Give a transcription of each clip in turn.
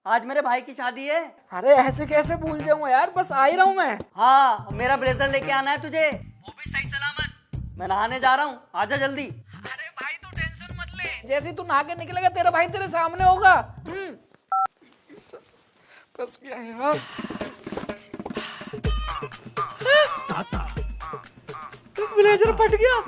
आज मेरे भाई की शादी है। अरे ऐसे कैसे भूल जाऊंगा यार, बस आ ही रहा हूँ मैं। हाँ, मेरा ब्लेजर लेके आना है तुझे, वो भी सही सलामत। मैं नहाने जा रहा हूँ, आजा जल्दी। अरे भाई तू टेंशन मत ले, जैसे ही तू नहा के निकलेगा तेरा भाई तेरे सामने होगा। बस क्या है यार। ब्लेजर फट गया।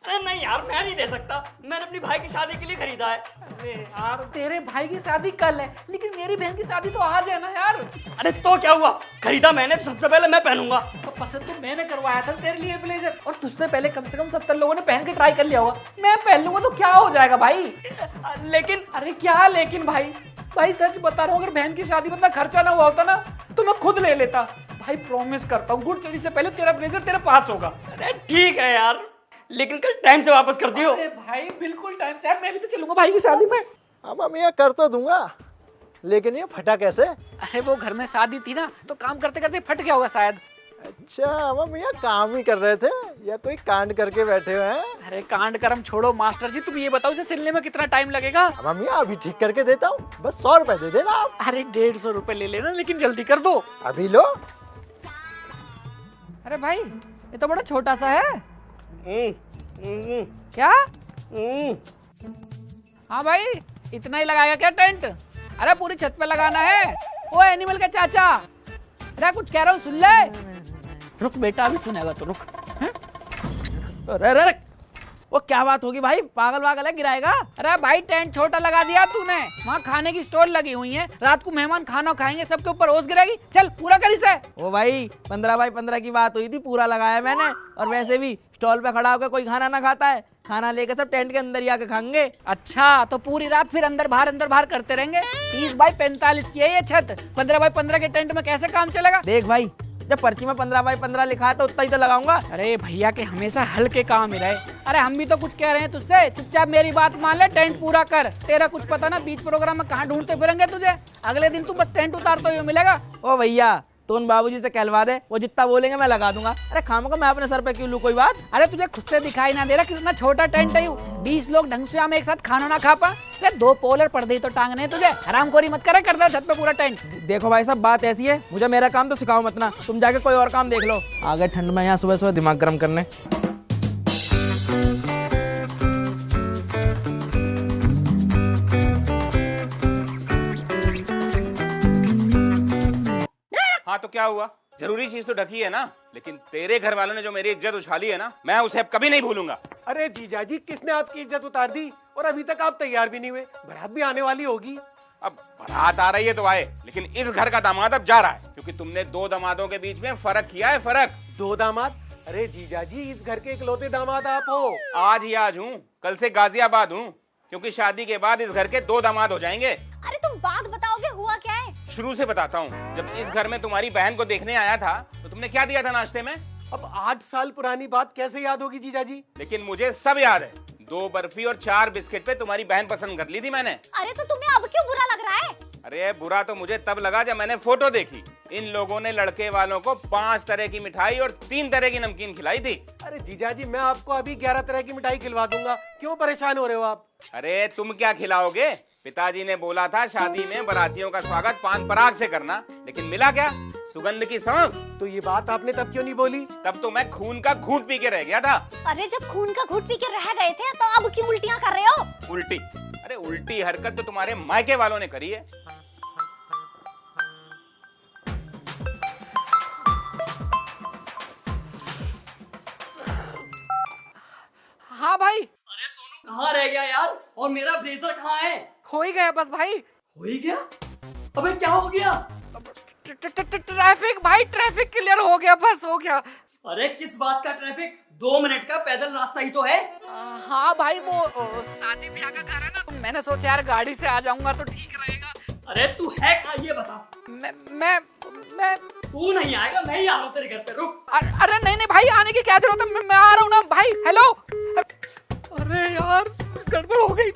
अरे नहीं यार, मैं नहीं दे सकता, मैंने अपनी भाई की शादी के लिए खरीदा है। अरे यार तेरे भाई की शादी कल है, लेकिन मेरी बहन की शादी तो आज है ना यार। अरे तो क्या हुआ, खरीदा मैंने तो सबसे पहले मैं पहनूंगा। तो पसंद तो मैंने करवाया था तेरे लिए ब्लेजर, और तुझसे पहले कम से कम 70 लोगों ने पहन के ट्राई कर लिया होगा। मैं पहन लूंगा तो क्या हो जाएगा भाई। लेकिन अरे क्या लेकिन भाई सच बता रहा हूँ, अगर बहन की शादी में इतना खर्चा ना हुआ होता ना तो मैं खुद ले लेता। भाई प्रॉमिस करता हूँ, गुड़ चढ़ी से पहले तेरा ब्लेजर तेरे पास होगा। अरे ठीक है यार, लेकिन कल टाइम से वापस कर दियो। अरे भाई बिल्कुल टाइम से यार, मैं भी तो चलूंगा भाई की शादी में। अब मैं कर तो दूंगा, लेकिन ये फटा कैसे? अरे वो घर में शादी थी ना, तो काम करते करते फट गया होगा शायद। अच्छा, अब मियाँ काम ही कर रहे थे या कोई कांड करके बैठे हुए हैं? अरे कांड कर्म छोड़ो मास्टर जी, तुम ये बताओ इसे सिलने में कितना टाइम लगेगा? अब मियाँ अभी ठीक करके देता हूँ, बस 100 रुपए दे देना आप। अरे 150 रुपए ले लेना, लेकिन जल्दी कर दो। अभी लो। अरे भाई ये तो बड़ा छोटा सा है। क्या? हाँ भाई, इतना ही लगाएगा क्या टेंट? अरे पूरी छत पे लगाना है। ओ एनिमल के चाचा, अरे कुछ कह रहा हूँ सुन ले। रुक बेटा, अभी सुनेगा तो रुक। अरे वो क्या बात होगी भाई, पागल वागल है, गिराएगा? अरे भाई टेंट छोटा लगा दिया तूने, वहाँ खाने की स्टॉल लगी हुई है, रात को मेहमान खाना खाएंगे, सबके ऊपर ओस गिरेगी। चल पूरा कर इसे। ओ भाई 15 बाई 15 की बात हुई थी, पूरा लगाया मैंने। और वैसे भी स्टॉल पे खड़ा होकर कोई खाना ना खाता है, खाना लेके सब टेंट के अंदर ही आके खाएंगे। अच्छा तो पूरी रात फिर अंदर बाहर करते रहेंगे। 30 बाई 45 की है ये छत, 15 बाई 15 के टेंट में कैसे काम चलेगा? देख भाई, जब पर्ची में 15 बाई 15 लिखा है तो उतना ही तो लगाऊंगा। अरे भैया के हमेशा हल्के काम ही रहे। अरे हम भी तो कुछ कह रहे हैं तुझसे, चुपचाप मेरी बात मान ले, टेंट पूरा कर। तेरा कुछ पता ना, बीच प्रोग्राम में कहाँ ढूंढते फिरेंगे तुझे। अगले दिन तू बस टेंट उतारते हुए मिलेगा। ओ भैया तो उन बाबूजी से कहलवा दे, वो जितना बोलेंगे मैं लगा दूंगा। अरे खामों का मैं अपने सर पे क्यों लूं कोई बात? अरे तुझे खुद से दिखाई ना दे रहा कितना छोटा टेंट है? 20 लोग ढंग से हम एक साथ खाना ना खा पा। अरे 2 पोलर पर्दे तो टांगने तुझे, हरामखोरी मत करे, कर दे छत पे पूरा टेंट। देखो भाई साहब, बात ऐसी है, मुझे मेरा काम तो सिखाओ मत ना, तुम जाके कोई और काम देख लो। आ गए ठंड में यहाँ सुबह सुबह दिमाग गर्म करने। हाँ तो क्या हुआ, जरूरी चीज तो ढकी है ना। लेकिन तेरे घर वालों ने जो मेरी इज्जत उछाली है ना, मैं उसे अब कभी नहीं भूलूंगा। अरे जीजाजी, किसने आपकी इज्जत उतार दी? और अभी तक आप तैयार भी नहीं हुए, बारात भी आने वाली होगी। अब बारात आ रही है तो आए, लेकिन इस घर का दामाद अब जा रहा है, क्योंकि तुमने 2 दामादों के बीच में फर्क किया है। फर्क 2 दामाद? अरे जीजाजी, इस घर के इकलौते दामाद आप हो। आज ही आज हूँ, कल से गाजियाबाद हूँ, क्योंकि शादी के बाद इस घर के 2 दामाद हो जाएंगे। अरे तुम बात बताओगे, हुआ क्या है? शुरू से बताता हूँ। जब इस घर में तुम्हारी बहन को देखने आया था तो तुमने क्या दिया था नाश्ते में? अब 8 साल पुरानी बात कैसे याद होगी जीजाजी? लेकिन मुझे सब याद है। 2 बर्फी और 4 बिस्किट पे तुम्हारी बहन पसंद कर ली थी मैंने। अरे तो तुम्हें अब क्यों बुरा लग रहा है? अरे बुरा तो मुझे तब लगा जब मैंने फोटो देखी। इन लोगों ने लड़के वालों को 5 तरह की मिठाई और 3 तरह की नमकीन खिलाई थी। अरे जीजाजी, मैं आपको अभी 11 तरह की मिठाई खिलवा दूंगा, क्यों परेशान हो रहे हो आप? अरे तुम क्या खिलाओगे? पिताजी ने बोला था शादी में बारातियों का स्वागत पान पराग से करना, लेकिन मिला क्या? सुगंध की सौंफ। तो ये बात आपने तब क्यों नहीं बोली? तब तो मैं खून का घूंट पी के रह गया था। अरे जब खून का घूंट पी के रह गए थे तो अब क्यों उल्टियां कर रहे हो? उल्टी? अरे उल्टी हरकत तो तुम्हारे मायके वालों ने करी है। हाँ भाई। अरे सोनू कहाँ रह गया यार, और मेरा ब्लेजर कहाँ है? हो ही गया बस भाई। हो ही गया? अबे क्या हो गया? ट्रैफिक भाई, ट्रैफिक क्लियर हो गया, बस हो गया। अरे किस बात का ट्रैफिक? 2 मिनट का पैदल रास्ता ही तो है। हाँ भाई, वो शादी ब्याह का घर है ना, तो मैंने सोचा यार गाड़ी से आ जाऊंगा तो ठीक रहेगा। अरे तू है कहाँ ये बता। मैं तू नहीं आएगा, मैं ही आ रहा हूँ तेरे घर पे, रुक। अरे नहीं भाई, आने की क्या जरूरत है, मैं आ रहा हूँ ना भाई। हेलो। अरे यार गड़बड़ हो गई।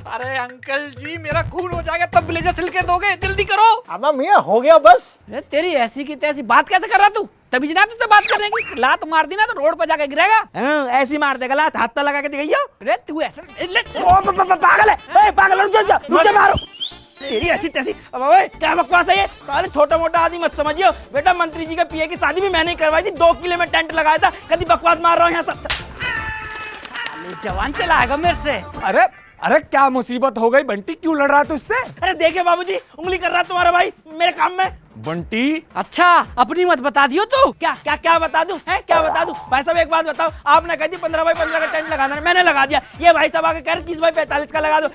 अरे अंकल जी, मेरा खून हो जाएगा तब ब्लेजर सिल के दोगे, जल्दी करो। अब मियाँ हो गया बस। अरे तेरी ऐसी की तैसी बात कैसे कर रहा तू? तभी जना तुझसे बात करने की, लात मार दी ना तो रोड पर जाके गिरेगा। ऐसी मार देगा लात, हाथ तो लगा के दिखाइयो। अरे तू ऐसे पागल है, पागल, रुक जा मारो। तेरी ऐसी तैसी। अब ओए क्या बकवास है ये? साले छोटा मोटा आदमी मत समझियो बेटा, मंत्री जी के पीए की शादी भी मैंने ही करवाई थी, 2 किले में टेंट लगाया था, कभी बकवास मार रहा हूँ यहाँ सब। जवान चलाएगा मेरे से। अरे अरे क्या मुसीबत हो गई बंटी, क्यों लड़ रहा तू इससे? अरे देखे बाबूजी, उंगली कर रहा तुम्हारा भाई मेरे काम में। बंटी अच्छा अपनी मत बता दियो तू। क्या क्या क्या बता दूं? है क्या बता दूं? भाई साहब एक बात बताओ, आपने कही थी 15 बाई 15 का टेंट लगाना है, मैंने लगा दिया। ये भाई साहब आके कह रहे 30 बाई 45 का लगा दो।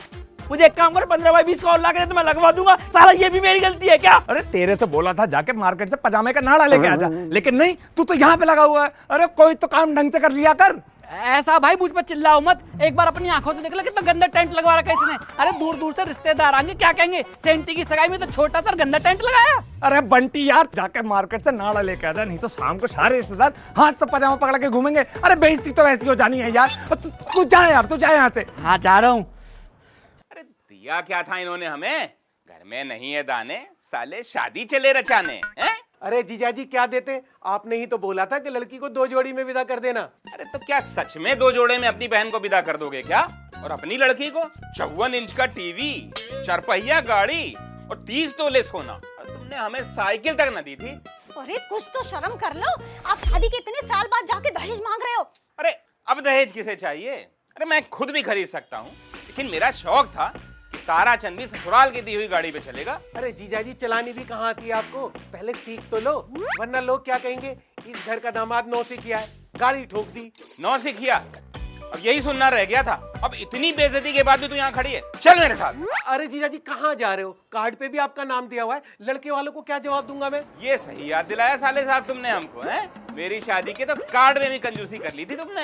मुझे एक काम करो, 15 बाई 20 का और ला के तो मैं लगवा दूंगा। साला ये भी मेरी गलती है क्या? अरे तेरे से बोला था जाके मार्केट से पजामे का नाड़ा लेके आ जा, लेकिन नहीं, तू तो यहाँ पे लगा हुआ है। अरे कोई तो काम ढंग से कर लिया कर। ऐसा भाई मुझ पर चिल्लाओ मत, एक बार अपनी आंखों से देख ले कितना गंदा टेंट लगवा रखा है इसने। अरे दूर दूर से रिश्तेदार आएंगे, क्या कहेंगे, सेंटी की सगाई में तो छोटा सा गंदा टेंट लगाया। अरे बंटी यार, जाके मार्केट से नाड़ा लेके आ जा, नहीं तो शाम को सारे रिश्तेदार हाथ से पजामा पकड़ के घूमेंगे। अरे बेइज्जती तो वैसी हो जानी है यार। तू जा यार, तू जा यहाँ से। हाँ जा रहा हूँ। अरे दिया क्या था इन्होंने हमें, घर में नहीं है दाने, साले शादी चले रचाने हैं। अरे जीजाजी क्या देते, आपने ही तो बोला था कि लड़की को 2 जोड़ी में विदा कर देना। अरे तो क्या सच में 2 जोड़े में अपनी बहन को विदा कर दोगे क्या? और अपनी लड़की को 54 इंच का टीवी, 4 पहिया गाड़ी और 30 तोले सोना, और तुमने हमें साइकिल तक न दी थी। अरे कुछ तो शर्म कर लो, आप शादी के इतने साल बाद जाके दहेज मांग रहे हो। अरे अब दहेज किसे चाहिए? अरे मैं खुद भी खरीद सकता हूँ, लेकिन मेरा शौक था कि ताराचंद भी ससुराल की दी हुई गाड़ी पे चलेगा। अरे जीजाजी चलानी भी कहाँ आती है आपको, पहले सीख तो लो, वरना लोग क्या कहेंगे, इस घर का दामाद 9 से किया है, गाड़ी ठोक दी। 9 से किया, अब यही सुनना रह गया था। अब इतनी बेइज्जती के बाद भी तू यहाँ खड़ी है, चल मेरे साथ। अरे जीजाजी कहाँ जा रहे हो, कार्ड पे भी आपका नाम दिया हुआ है, लड़के वालों को क्या जवाब दूंगा मैं? ये सही याद दिलाया साले साहब तुमने हमको, हैं? मेरी शादी के तो कार्ड में भी कंजूसी कर ली थी तुमने।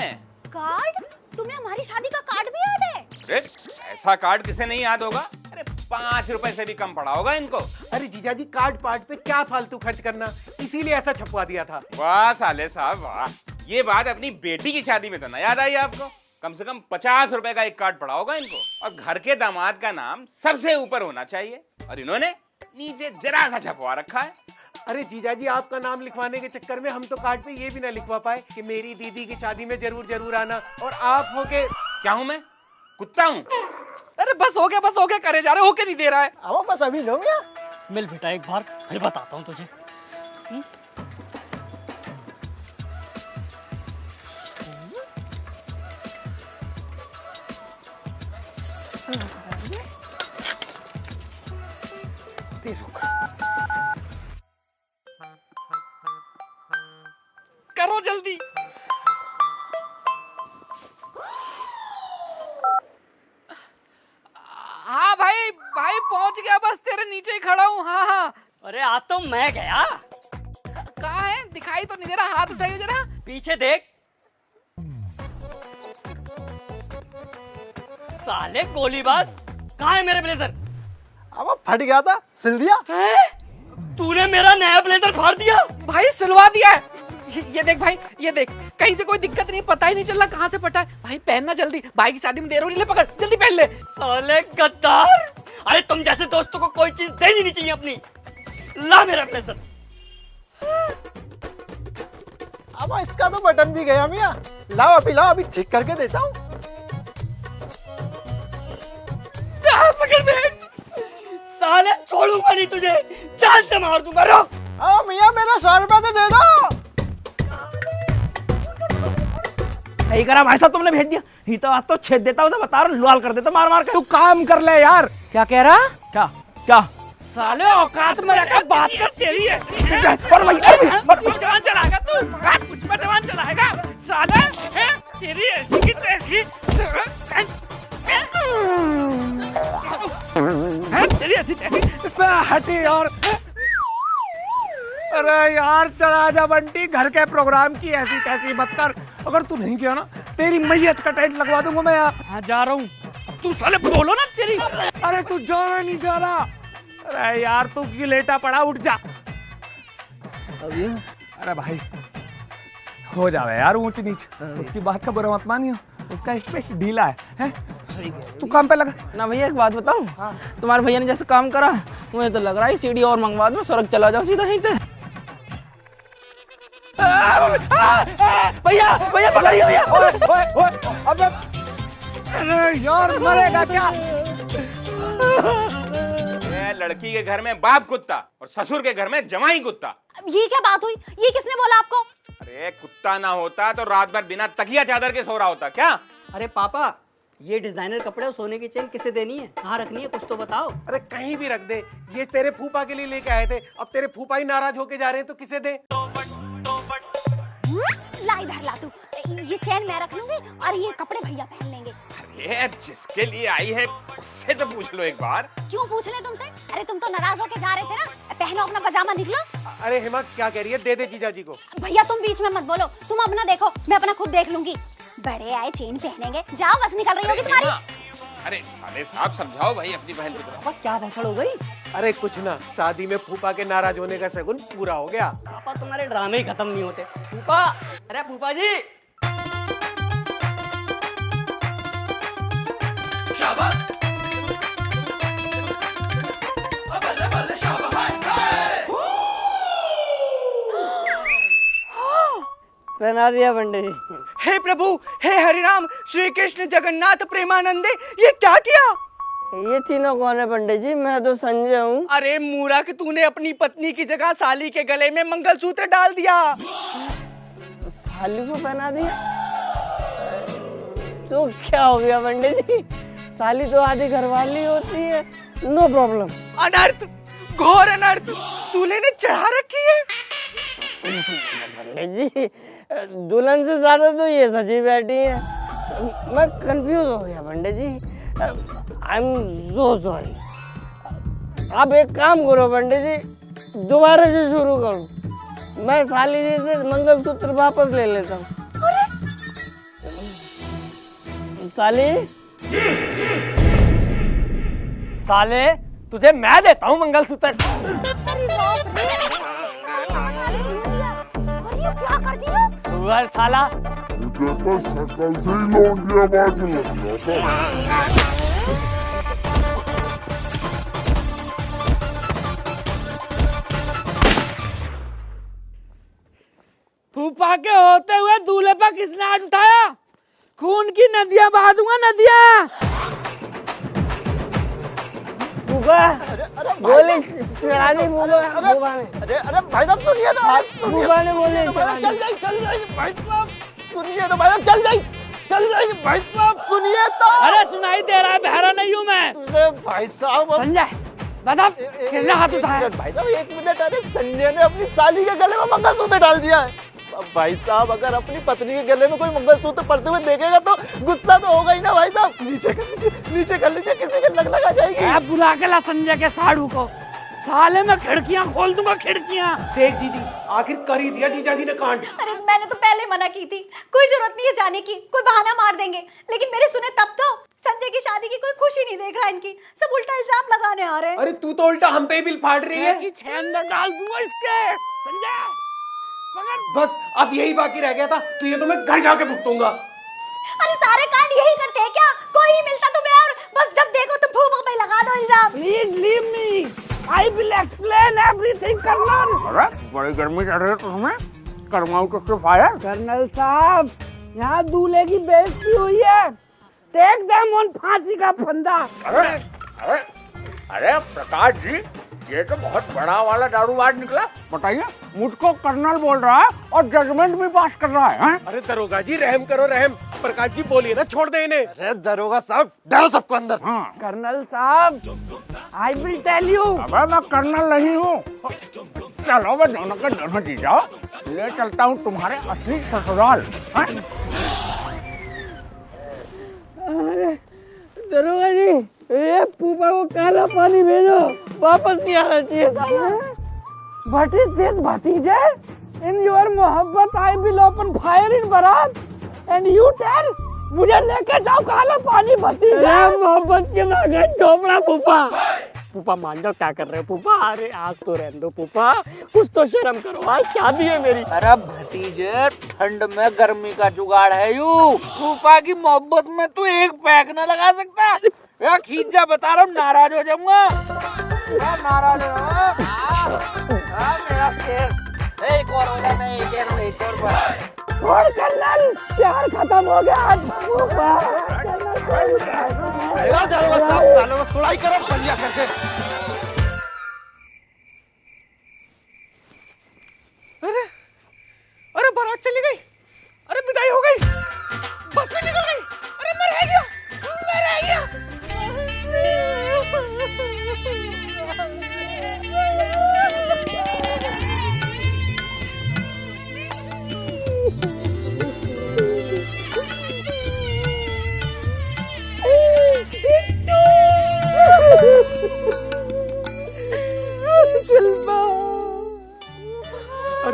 कार्ड? तुम्हें हमारी शादी का कार्ड भी याद है? अरे ऐसा कार्ड किसे नहीं याद होगा? अरे 5 रुपए से भी कम पड़ा होगा इनको। अरे जीजाजी कार्ड पार्ट पे क्या फालतू खर्च करना, इसीलिए ऐसा छपवा दिया था। वाह साले साहब वाह, ये बात अपनी बेटी की शादी में तो ना याद आई आपको। कम से कम 50 रुपए का एक कार्ड पड़ा होगा इनको, और घर के दामाद का नाम सबसे ऊपर होना चाहिए, और इन्होंने नीचे जरा सा छपवा रखा है। अरे जीजाजी आपका नाम लिखवाने के चक्कर में हम तो कार्ड पे ये भी ना लिखवा पाए कि मेरी दीदी की शादी में जरूर जरूर आना, और आप हो के क्या हूं मैं, कुत्ता हूं? अरे बस हो गया करे जा रहे, होके नहीं दे रहा है। अब बस अभी लो क्या? मिल बेटा एक बार, फिर बताता हूँ तुझे। करो जल्दी। हाँ भाई पहुंच गया, बस तेरे नीचे ही खड़ा हूँ। हाँ हाँ अरे आज तो मैं गया। कहाँ है, दिखाई तो नहीं दे रहा, हाथ उठाइए जरा। पीछे देख। साले गोलीबाज, कहाँ है मेरे ब्लेजर? अब फट गया था, सिल दिया। तूने मेरा नया ब्लेजर फाड़ दिया। भाई सिलवा दिया है। ये देख भाई, ये देख, कहीं से कोई दिक्कत नहीं, पता ही नहीं चल रहा कहाँ से फटा है। भाई पहनना जल्दी, भाई की शादी में देर हो रही है, ले पकड़ जल्दी पहन ले। साले गद्दार, अरे तुम जैसे दोस्तों को कोई चीज देनी नहीं चाहिए अपनी। ला मेरा ब्लेजर। अब इसका तो बटन भी गया मियाँ, लाओ अभी ठीक करके देता हूँ। पकड़ बैठ। साले छोड़ूंगा नहीं तुझे, जान से मार दूंगा। रुक। अब मियाँ मेरा 100 रुपया तो दे दो। सही करा भाई साहब, तुमने भेज दिया। ही तो आज तो छेद देता, उसे बता रहा हूँ, लाल कर देता मार मार के। तू काम कर ले यार। क्या कह रहा? क्या क्या? साले औकात में रहकर बात कर, तेरी है। कुछ जवान चलाएगा तू, कुछ पर जवान चलाएगा साले, हैं? तेरी ऐसी की तैसी, तेरी ऐसी तैसी। हटी यार। अरे यार चला जा बंटी, घर के प्रोग्राम की ऐसी तैसी मत कर। अगर तू नहीं किया ना, तेरी मैयत का टेंट लगवा दूंगा मैं यार। हाँ जा रहा हूँ, तू साले बोलो ना तेरी। अरे तू जाना नहीं जा रहा। अरे यार तू क्यों लेटा पड़ा, उठ जा। अरे भाई हो जावे यार ऊंच नीच, उसकी बात का बुरा मत मानियो, उसका स्पेस ढीला है? तू काम पे लगा ना भैया। एक बात बताऊं, तुम्हारे भैया ने जैसे काम करा, मुझे तो लग रहा है सीढ़ी और मंगवा दो, सड़क चला जाओ सीधा यहीं पे। भैया भैया पकड़िए भैया। अबे अरे यार मरेगा क्या? लड़की के घर में बाप कुत्ता और ससुर के घर में जमाई कुत्ता। अब ये क्या बात हुई? ये किसने बोला आपको? अरे कुत्ता ना होता तो रात भर बिना तकिया चादर के सो रहा होता क्या? अरे पापा, ये डिजाइनर कपड़े और सोने की चेन किसे देनी है, कहाँ रखनी है, कुछ तो बताओ। अरे कहीं भी रख दे, ये तेरे फूफा के लिए लेके आए थे, अब तेरे फूफा ही नाराज होके जा रहे हैं तो किसे दे? ला इधर ला तू, ये चेन मैं रख लूंगी और ये कपड़े भैया पहन लेंगे। अरे जिसके लिए आई है उससे तो पूछ लो एक बार। क्यों पूछ ले तुमसे? अरे तुम तो नाराज होके जा रहे थे ना, पहनो अपना पजामा, निकलो। अरे हेमा क्या कह रही है, दे दे जीजा जी को। भैया तुम बीच में मत बोलो, तुम अपना देखो, मैं अपना खुद देख लूंगी। बड़े आए चेन पहनेंगे, जाओ बस निकल रही होगी तुम्हारी। अरे साले साहब समझाओ भाई अपनी बहन को। पापा क्या भसड़ हो गई? अरे कुछ ना, शादी में फूफा के नाराज होने का शगुन पूरा हो गया। पापा तुम्हारे ड्रामे ही खत्म नहीं होते। फूफा, अरे फूफा जी। पहना दिया पंडित जी। हे प्रभु, हे हरिराम, श्री कृष्ण जगन्नाथ प्रेमानंदे, ये क्या किया? ये तीनों कौन है पंडित जी? मैं तो संजय हूँ। अरे मूर्ख, तूने अपनी पत्नी की जगह साली के गले में मंगलसूत्र डाल दिया। साली को पहना दिया तो क्या हो गया पंडित जी? साली तो आधी घरवाली होती है, नो प्रॉब्लम। अनर्थ, घोर अनर्थ, दूल्हे ने चढ़ा रखी है। पंडित जी, दुल्हन से ज्यादा तो ये सजी बैठी है। मैं कंफ्यूज हो गया पंडित जी, आई एम सो सॉरी। आप एक काम करो पंडित जी, दोबारा से शुरू करो। मैं साली जी से मंगलसूत्र वापस ले लेता हूँ। साली, साले तुझे मैं देता हूँ मंगलसूत्र। अरे बाप रे, और ये क्या कर दिया? सुअर साला। मुझे तो शक्ल से ही लौंडिया बात लग रहा था। फूफा के होते हुए दूल्हे पर किसने हाथ उठाया? खून की नदियां बहा दूंगा, नदियां। फूफा, गोली चढ़ा दी फूफा ने। अरे भाई साहब सुनिए तो, फूफा ने गोली चल जाइए भाई साहब, सुनिए तो भाई साहब, चल जाइए भाई साहब, सुनिए तो। अरे सुनाई दे रहा है, बहरा नहीं हूँ मैं। अरे भाई साहब, संजय बता, किसने हाथ उठाया? भाई साहब एक मिनट, अरे संजय ने अपनी साली के गले में मंगलसूत्र डाल दिया है। अब भाई साहब अगर अपनी पत्नी के गले में कोई मंगलसूत्र पड़ते हुए देखेगा तो गुस्सा तो होगा ही ना भाई साहब। नीचे कर लीजिए, किसी के लग जाएगी। आप बुला के ला संजय के साड़ू को, साले में खिड़कियां खोल दूंगा, खिड़कियां। देख जीजी, आखिर कर ही दिया जीजा जी ने कांड। अरे मैंने तो पहले मना की थी, कोई जरूरत नहीं है जाने की, कोई बहाना मार देंगे, लेकिन मेरे सुने तब तो। संजय की शादी की कोई खुशी नहीं देख रहा इनकी, सब उल्टा इल्जाम लगाने आ रहे हैं। अरे तू तो उल्टा हम पे ही बिल फाड़ रही है। अंदर डाल दूंगा इसके। संजय बस अब यही बाकी रह गया था, तो ये तो मैं घर जाके भुगतूंगा। अरे सारे कांड यही करते हैं क्या? कोई नहीं मिलता तुम्हें और बस जब देखो तुम फूफा पे लगा दो इल्जाम। Please leave me, I will explain everything colonel. अरे बड़ी गर्मी चढ़ रही है तुम्हें, करवाऊं तो फायर। कर्नल साहब, यहाँ दूल्हे की बेइज्जती हुई है, टेक देम ऑन फांसी का फंदा। अरे अरे अरे प्रकाश जी, ये तो बहुत बड़ा वाला दारूबाज निकला। बताइए, मुझको कर्नल बोल रहा है और जजमेंट भी पास कर रहा है। अरे दरोगा जी रहम करो, रहम। प्रकाश जी बोलिए ना, छोड़ दे इन्हें। अरे दरोगा साहब, डालो सबको अंदर। कर्नल साहब, आई विल टेल यू। अबे मैं कर्नल नहीं हूँ। चलो मैं दोनों के दोनों जी जाओ, ले चलता हूँ तुम्हारे असली ससुराल। अरे दरोगा जी, ये फूफा को काला पानी भेजो, वापस नहीं आना चाहिए साला। What is this भतीजे? In your मोहब्बत I will open fire in बारात and you tell मुझे लेके जाओ काला पानी भतीजे। मोहब्बत के बागन चोपड़ा फूफा। फूफा मान जाओ, क्या कर रहे हो फूफा? अरे आज तो रहने दो फूफा, कुछ तो शर्म करो, आज शादी है मेरी। अरे भतीजे, ठंड में गर्मी का जुगाड़ है यू। फूफा की मोहब्बत में तू एक पैक न लगा सकता। यार खींच जा, बता रहा हूँ, नाराज हो जाऊंगा। नाराज हो मेरा शेर। एक और हो जाता है, एक और और कर्नल, प्यार खत्म हो गया आज फूफा। दरोगा साहब, सालों में सुनाई करो बढ़िया करके।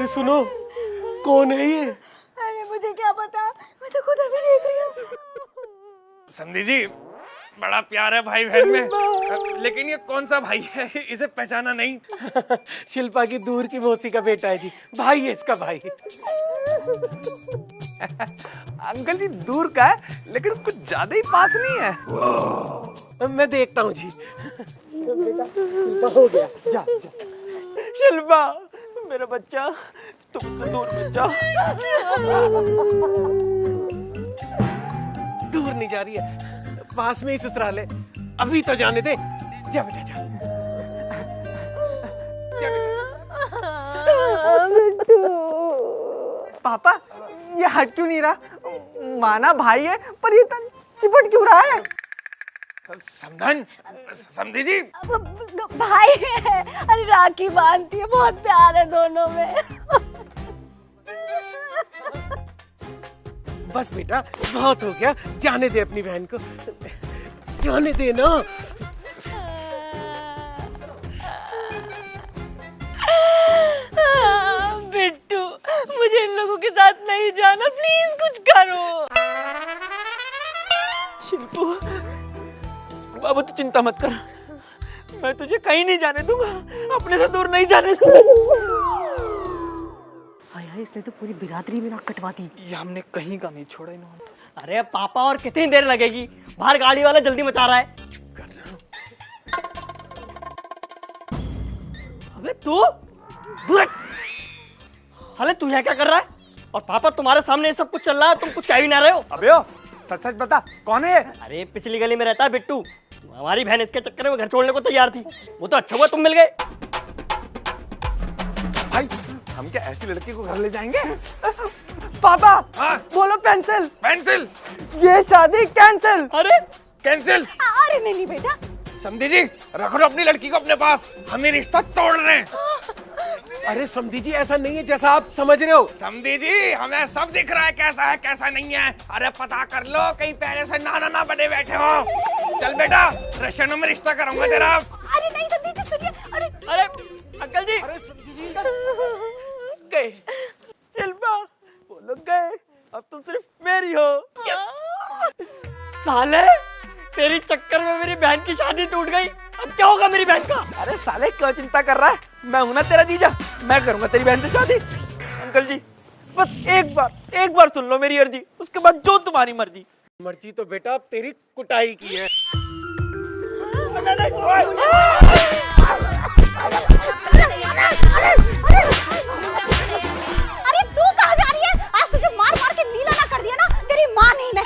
अरे सुनो, कौन है ये? अरे मुझे क्या पता, मैं तो खुद अभी देख रही हूँ। समधी जी, बड़ा प्यार है भाई बहन में, लेकिन ये कौन सा भाई है, इसे पहचाना नहीं। शिल्पा की दूर की मौसी का बेटा है जी, भाई है इसका भाई। अंकल जी दूर का है, लेकिन कुछ ज्यादा ही पास नहीं है। मैं देखता हूँ जी। बेटा शिल्पा हो गया, जा जा। शिल्पा मेरा बच्चा, तुमसे दूर मत जा। दूर नहीं जा रही है, पास में ही ससुराल है, अभी तो जाने दे। जा बेटा जा। पापा ये हट क्यों नहीं रहा? माना भाई है पर ये चिपट क्यों रहा है? समधन, समधी जी, भाई है, अरे राखी बांधती है, बहुत प्यार है दोनों में। बस बेटा बहुत हो गया, जाने दे अपनी बहन को, जाने दे ना। बिट्टू मुझे इन लोगों के साथ नहीं जाना, प्लीज कुछ करो। शिल्पू बाबू तू चिंता मत कर, मैं तुझे कहीं नहीं जाने दूंगा, अपने से दूर नहीं जाने दूंगा। इसने तो पूरी बिरादरी में नाक कटवा दी। ये हमने कहीं का नहीं छोड़ा इन्होंने। अरे पापा और कितनी देर लगेगी, बाहर गाड़ी वाला जल्दी मचा रहा है। अबे तू दूर हट। साले तू यहाँ क्या कर रहा है? और पापा तुम्हारे सामने ये सब कुछ चल रहा है, तुम कुछ कह भी ना रहे हो। अबे ओ, सच सच बता कौन है ये? अरे पिछली गली में रहता है बिट्टू, हमारी बहन इसके चक्कर में घर छोड़ने को तैयार थी, वो तो अच्छा हुआ तुम मिल गए। भाई हम क्या ऐसी लड़की को घर ले जाएंगे? पापा हाँ? बोलो पेंसिल, पेंसिल ये शादी कैंसिल। अरे कैंसिल। अरे नहीं नहीं बेटा, समधी जी रख लो अपनी लड़की को अपने पास, हमें रिश्ता तोड़ रहे हैं। अरे समधी जी ऐसा नहीं है जैसा आप समझ रहे हो। समधी जी हमें सब दिख रहा है कैसा है कैसा नहीं है। अरे पता कर लो कहीं पहले से नाना ना बने बैठे हो। चल बेटा रशियन में रिश्ता करूंगा तेरा। अरे नहीं संदीप जी सुनिए, अरे अंकल जी, अरे समधी जी गए शिल्पा, वो लोग गए, अब तुम सिर्फ मेरी हो। साले तेरी चक्कर में मेरी बहन की शादी टूट गई, अब क्या होगा मेरी बहन का? अरे साले क्यों चिंता कर रहा है, मैं हूं ना तेरा जीजा, मैं करूंगा तेरी बहन से शादी। अंकल जी बस एक बार सुन लो मेरी अर्जी, उसके बाद जो तुम्हारी मर्जी। मर्जी तो बेटा अब तेरी कुटाई की है। अरे तू कहाँ जा रही है? आज तुझे मार मार के नीला ना कर दिया ना, तेरी माँ नहीं मैं।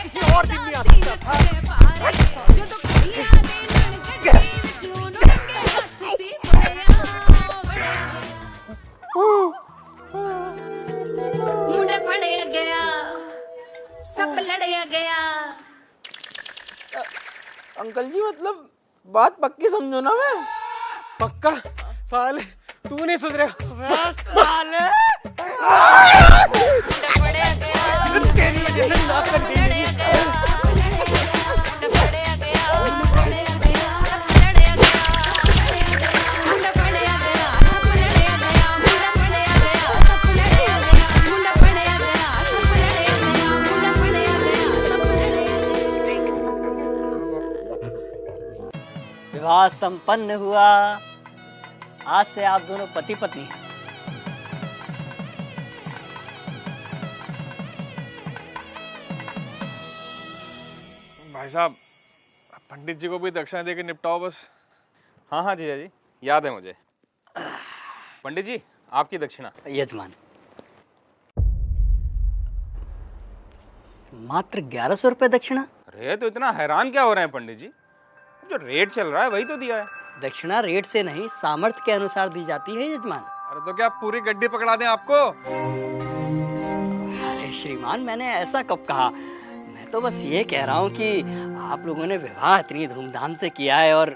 किसी और दिन नहीं आ सकता था। मुंडे फड़या गया, सब लड़या गया। अंकल जी मतलब बात पक्की समझो ना। मैं पक्का साले तू नहीं सुधरे। साले तेरी वजह से नाक कट गई मेरी। विवाह संपन्न हुआ, आज से आप दोनों पति पत्नी हैं। भाई साहब पंडित जी को भी दक्षिणा देके निपटाओ बस। हाँ हाँ जीजा जी याद है मुझे। पंडित जी आपकी दक्षिणा। यजमान मात्र 1100 रुपए दक्षिणा। अरे तो इतना हैरान क्या हो रहे हैं पंडित जी, जो रेट चल रहा है वही तो दिया है। दक्षिणा रेट से नहीं सामर्थ्य के अनुसार दी जाती है यजमान। अरे तो क्या पूरी गड्डी पकड़ा दें आपको? अरे श्रीमान मैंने ऐसा कब कहा, मैं तो बस ये कह रहा हूँ कि आप लोगों ने विवाह इतनी धूमधाम से किया है और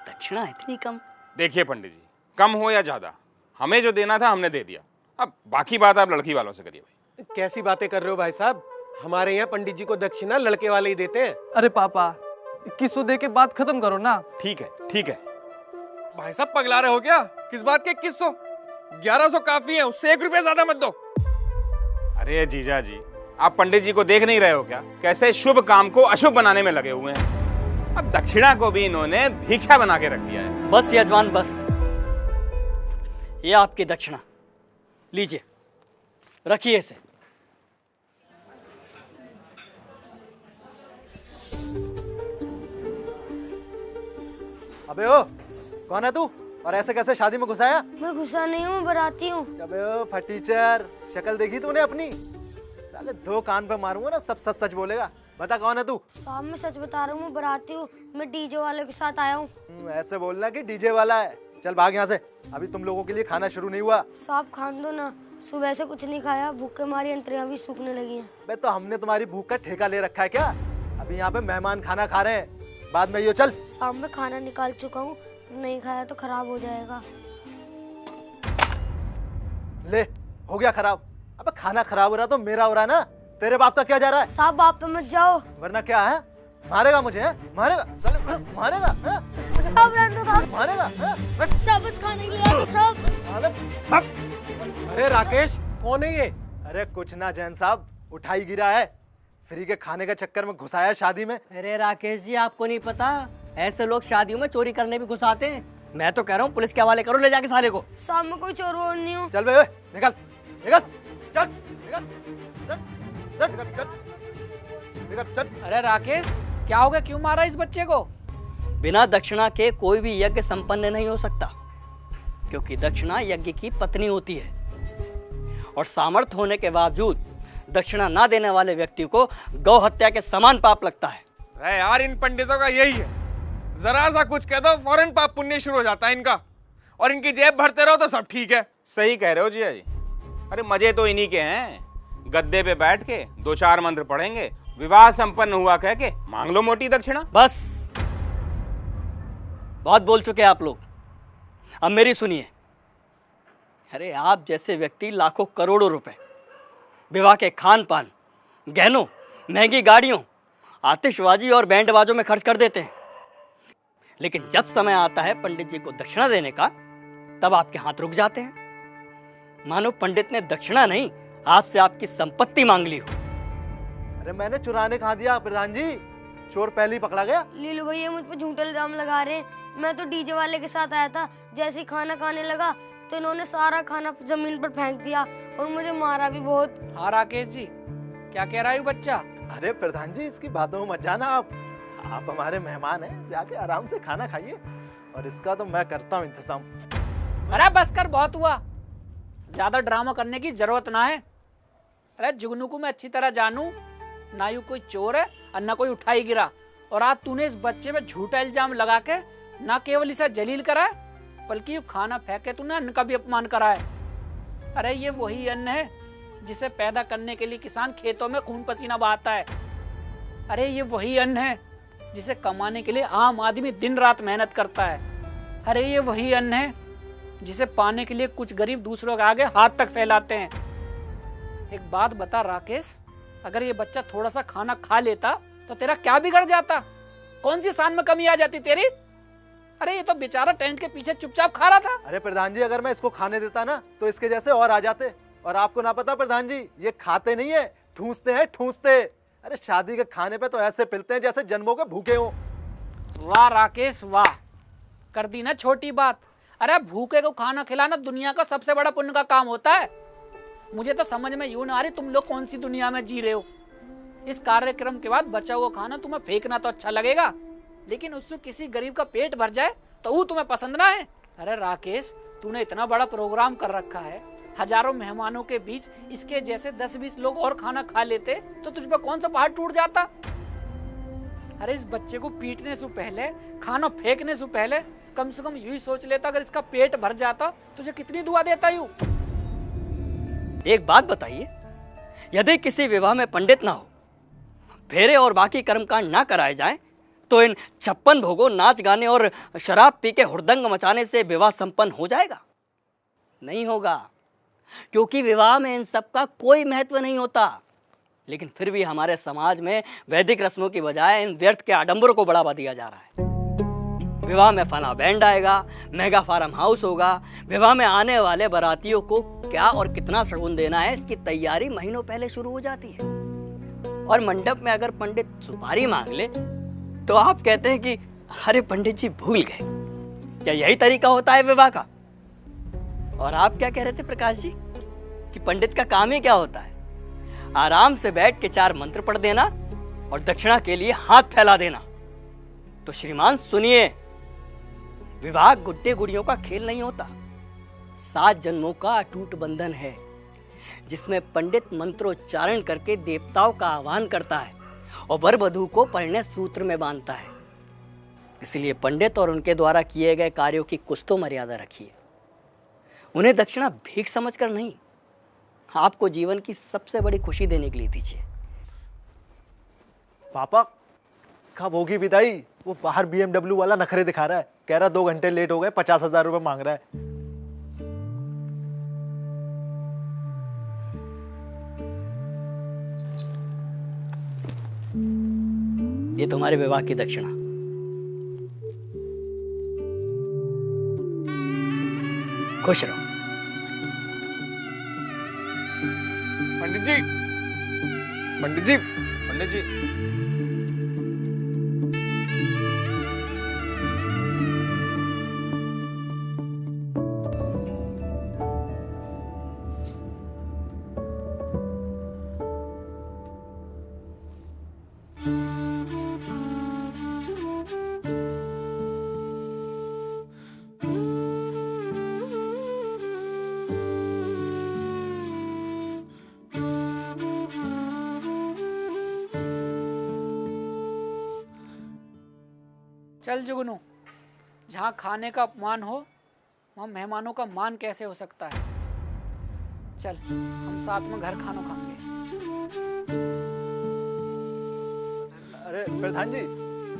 दक्षिणा इतनी कम। देखिए पंडित जी कम हो या ज्यादा, हमें जो देना था हमने दे दिया, अब बाकी बात आप लड़की वालों से करिए भाई। कैसी बातें कर रहे हो भाई साहब, हमारे यहाँ पंडित जी को दक्षिणा लड़के वाले ही देते हैं। अरे पापा 2100 दे के बात खत्म करो ना। ठीक है, ठीक है। भाई साहब पगला रहे हो क्या? किस बात के 2100? 1100 काफी है, उससे 1 रुपया ज्यादा मत दो। अरे जीजा जी, आप पंडित जी को देख नहीं रहे हो क्या? कैसे शुभ काम को अशुभ बनाने में लगे हुए हैं। अब दक्षिणा को भी इन्होंने भिक्षा बना के रख दिया है। बस यजमान बस, ये आपकी दक्षिणा लीजिए, रखिए इसे। अबे ओ, कौन है तू और ऐसे कैसे शादी में घुसाया? मैं घुसा नहीं हूँ, बराती हूँ। अबे ओ फटीचर, शक्ल देखी तूने अपनी? साले 2 कान पे मारूंगा ना, सब सच सच बोलेगा। बता कौन है तू? साहब मैं सच बता रहा हूँ, मैं बराती हूँ, मैं डीजे वाले के साथ आया हूँ। ऐसे बोलना कि डीजे वाला है। चल भाग यहाँ से, अभी तुम लोगों के लिए खाना शुरू नहीं हुआ। साहब खान दो ना, सुबह से कुछ नहीं खाया, भूख के मारी अंतरियां भी सूखने लगी हैं। बे तो हमने तुम्हारी भूख का ठेका ले रखा है क्या? अभी यहाँ पे मेहमान खाना खा रहे हैं, बाद में यो चल। साहब मैं खाना निकाल चुका हूँ, नहीं खाया तो खराब हो जाएगा। ले, हो गया खराब। अबे खाना खराब हो रहा तो मेरा हो रहा ना, तेरे बाप का क्या जा रहा है? साहब बाप पे मत जाओ, वरना क्या है? मारेगा मुझे है? मारेगा साले, मारेगा है? साहब रहने दो, मारेगा है? साहब बस खाने के लिए आए थे साहब। अरे राकेश, कौन है ये? अरे कुछ ना जैन साहब, उठाई गिरा है, फ्री के खाने के चक्कर में घुसाया शादी में। अरे राकेश जी, आपको नहीं पता, ऐसे लोग शादियों में चोरी करने भी घुसाते हैं। मैं तो कह रहा हूँ पुलिस के हवाले करो ले जाके सारे को। साहब मैं कोई चोर वोर नहीं हूँ। चल बे, निकल निकल, चल निकल, चल चल निकल, चल निकल, चल। अरे राकेश, क्या हो गया? क्यों मारा इस बच्चे को? बिना दक्षिणा के कोई भी यज्ञ संपन्न नहीं हो सकता, क्योंकि दक्षिणा यज्ञ की पत्नी होती है और सामर्थ्य होने के बावजूद दक्षिणा ना देने वाले व्यक्ति को गौ हत्या के समान पाप लगता है। अरे यार, इन पंडितों का यही है, जरा सा कुछ कह दो फौरन पाप पुण्य शुरू हो जाता है इनका, और इनकी जेब भरते रहो तो सब ठीक है। सही कह रहे हो जीजा जी। अरे मजे तो इन्हीं के हैं, गद्दे पे बैठ के 2-4 मंत्र पढ़ेंगे, विवाह संपन्न हुआ कह के मांग लो मोटी दक्षिणा। बस, बहुत बोल चुके आप लोग, अब मेरी सुनिए। अरे आप जैसे व्यक्ति लाखों करोड़ों रुपए विवाह के खान पान, गहनों, महंगी गाड़ियों, आतिशबाजी और बैंड बाजों में खर्च कर देते हैं, लेकिन जब समय आता है पंडित जी को दक्षिणा देने का, तब आपके हाथ रुक जाते हैं, मानो पंडित ने दक्षिणा नहीं आपसे आपकी संपत्ति मांग ली हो। अरे मैंने चुराने कहा दिया प्रधान जी, चोर पहले ही पकड़ा गया। लीलू भैया मुझ पर झूठे इल्जाम लगा रहे हैं। मैं तो डीजे वाले के साथ आया था, जैसे ही खाना खाने लगा तो इन्होंने सारा खाना जमीन पर फेंक दिया और मुझे मारा भी बहुत। हाँ राकेश जी, क्या कह रहा है बच्चा? अरे प्रधान जी, इसकी बातों में मत जाना आप हमारे मेहमान हैं, जाके आराम से खाना खाइए, और इसका तो मैं करता हूँ इंतजाम। अरे बस कर, बहुत हुआ, ज्यादा ड्रामा करने की जरूरत ना है। अरे जुगनू को मैं अच्छी तरह जानूं, ना यू कोई चोर है और ना कोई उठाई गिरा, और आज तूने इस बच्चे में झूठा इल्जाम लगा के ना केवल इसे जलील करा है, बल्कि यू खाना फेंके तूने अन्न का भी अपमान करा है। अरे ये वही अन्न है जिसे पैदा करने के लिए किसान खेतों में खून पसीना बहाता है। अरे ये वही अन्न है जिसे कमाने के लिए आम आदमी दिन रात मेहनत करता है। अरे ये वही अन्न है जिसे पाने के लिए कुछ गरीब दूसरों के आगे हाथ तक फैलाते हैं। एक बात बता राकेश, अगर ये बच्चा थोड़ा सा खाना खा लेता तो तेरा क्या बिगड़ जाता? कौन सी शान में कमी आ जाती तेरी? अरे ये तो बेचारा टेंट के पीछे चुपचाप खा रहा था। अरे प्रधान जी, अगर मैं इसको खाने देता ना तो इसके जैसे और आ जाते। और आपको ना पता प्रधान जी, ये खाते नहीं है, ठूसते हैं, ठूसते। अरे शादी के खाने पे तो ऐसे पिलते हैं जैसे जन्मों के भूखे हो। वाह राकेश वाह, कर दी ना छोटी बात। अरे भूखे को खाना खिलाना दुनिया का सबसे बड़ा पुण्य का काम होता है। मुझे तो समझ में यूं ना आ रही तुम लोग कौन सी दुनिया में जी रहे हो। इस कार्यक्रम के बाद बचा हुआ खाना तुम्हें फेंकना तो अच्छा लगेगा, लेकिन उससे किसी गरीब का पेट भर जाए तो वो तुम्हें पसंद ना है। अरे राकेश, तूने इतना बड़ा प्रोग्राम कर रखा है, हजारों मेहमानों के बीच इसके जैसे 10-20 लोग और खाना खा लेते तो तुझ पर कौन सा पहाड़ टूट जाता। अरे इस बच्चे को पीटने से पहले, खाना फेंकने से पहले कम से कम यही सोच लेता, अगर इसका पेट भर जाता तुझे कितनी दुआ देता यूं। एक बात बताइए, यदि किसी विवाह में पंडित ना हो, फेरे और बाकी कर्मकांड ना कराए जाएं, तो इन 56 भोगों, नाच गाने और शराब पी के हुड़दंग मचाने से विवाह संपन्न हो जाएगा? नहीं होगा, क्योंकि विवाह में इन सब का कोई महत्व नहीं होता। लेकिन फिर भी हमारे समाज में वैदिक रस्मों की बजाय इन व्यर्थ के आडंबरों को बढ़ावा दिया जा रहा है। विवाह में फला बैंड आएगा, मेगा फार्म हाउस होगा, विवाह में आने वाले बारातियों को क्या और कितना शगुन देना है इसकी तैयारी महीनों पहले शुरू हो जाती है। और मंडप में अगर पंडित सुपारी मांग ले तो आप कहते हैं कि अरे पंडित जी भूल गए। क्या यही तरीका होता है विवाह का? और आप क्या कह रहे थे प्रकाश जी कि पंडित का काम ही क्या होता है? आराम से बैठ के 4 मंत्र पढ़ देना और दक्षिणा के लिए हाथ फैला देना। तो श्रीमान सुनिए, विवाह गुड्डे गुड़ियों का खेल नहीं होता। 7 जन्मों का अटूट बंधन है जिसमें पंडित मंत्रोच्चारण करके देवताओं का आह्वान करता है और वर वधू को परिणय सूत्र में बांधता है। इसलिए पंडित और उनके द्वारा किए गए कार्यों की कुछ तो मर्यादा रखिए। उन्हें दक्षिणा भीख समझकर नहीं, आपको जीवन की सबसे बड़ी खुशी देने के लिए दीजिए। पापा कब होगी विदाई? वो बाहर BMW वाला नखरे दिखा रहा है, कह रहा 2 घंटे लेट हो गए, 50,000 रुपए मांग रहा है। ये तुम्हारे विवाह की दक्षिणा। खुश रहो। पंडित जी, पंडित जी, पंडित जी, चल जुगनू, जहाँ खाने का अपमान हो वहाँ मेहमानों का मान कैसे हो सकता है। चल हम साथ में घर खाना खाएंगे। अरे प्रधान जी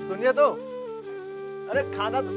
सुनिए तो, अरे खाना तो